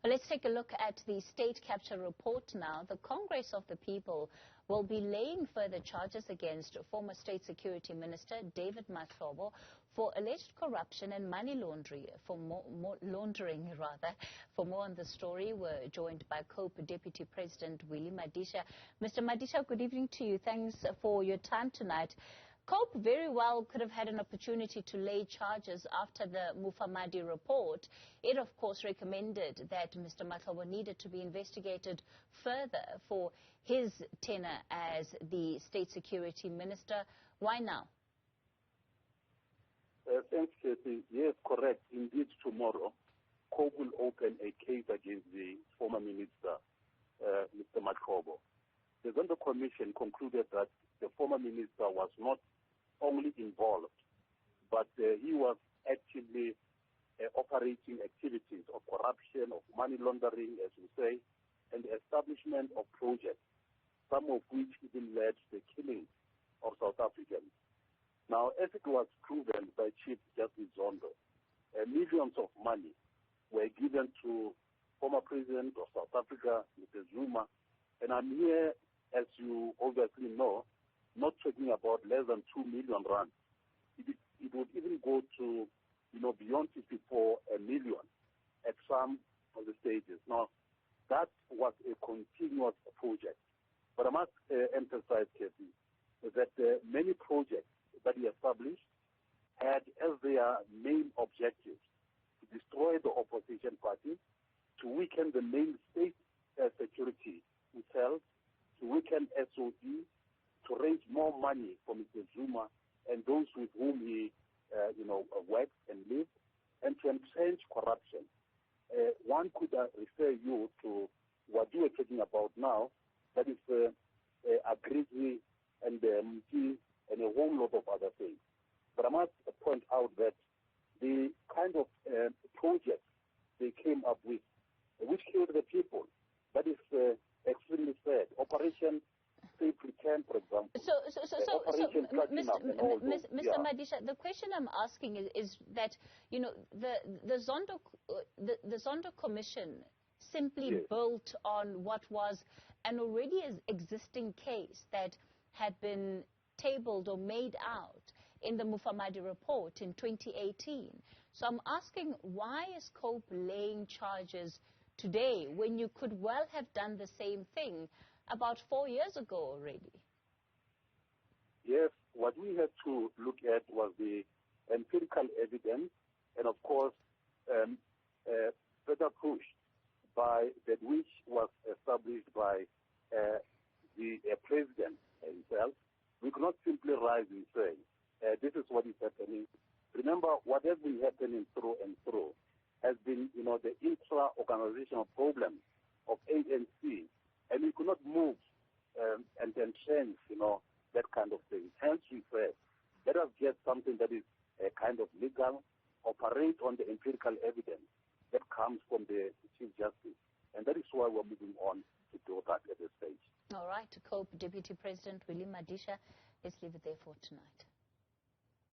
Well, let's take a look at the state capture report now. The Congress of the People will be laying further charges against former State Security Minister David Mahlobo for alleged corruption and money laundering. For more on the story, we're joined by COPE Deputy President Willie Madisha. Mr. Madisha, good evening to you. Thanks for your time tonight. COPE very well could have had an opportunity to lay charges after the Mufamadi report. It, of course, recommended that Mr. Mahlobo needed to be investigated further for his tenure as the State Security Minister. Why now? Thanks, Kathy. Yes, correct. Indeed, tomorrow, COPE will open a case against the former minister, Mr. Mahlobo. The Zondo Commission concluded that the former minister was not only involved, but he was actively operating activities of corruption, of money laundering, as we say, and the establishment of projects, some of which even led to the killing of South Africans. Now, as it was proven by Chief Justice Zondo, millions of money were given to former President of South Africa, Mr. Zuma, and I'm here, as you obviously know, not talking about less than 2 million rand. It would even go to, beyond 54 million at some of the stages. Now, that was a continuous project. But I must emphasize, Kathy, that many projects that he established had as their main objectives to destroy the opposition party, to weaken the main state security itself, to weaken SOD, to raise more money for Mr. Zuma and those with whom he, works and lives, and to entrench corruption. One could refer you to what you are talking about now, that is Agrizi and Mti and a whole lot of other things. But I must point out that the kind of projects they came up with, which killed the people, that is extremely sad. Operation Safe Return, for example. Mr. Madisha, the question I'm asking is that, the Zondo Commission simply built on what was an already existing case that had been tabled or made out in the Mufamadi report in 2018. So I'm asking, why is COPE laying charges today when you could well have done the same thing about 4 years ago already? Yes, what we had to look at was the empirical evidence and, of course, further pushed by that which was established by the president himself. We could not simply rise and say, this is what is happening. Remember, what has been happening through and through has been, the intra-organizational problem of ANC, and we could not move and then change, that kind of thing. Hence, we said, let us get something that is kind of legal, operate on the empirical evidence that comes from the Chief Justice, and that is why we're moving on to do that at this stage. All right, COPE Deputy President Willie Madisha, let's leave it there for tonight.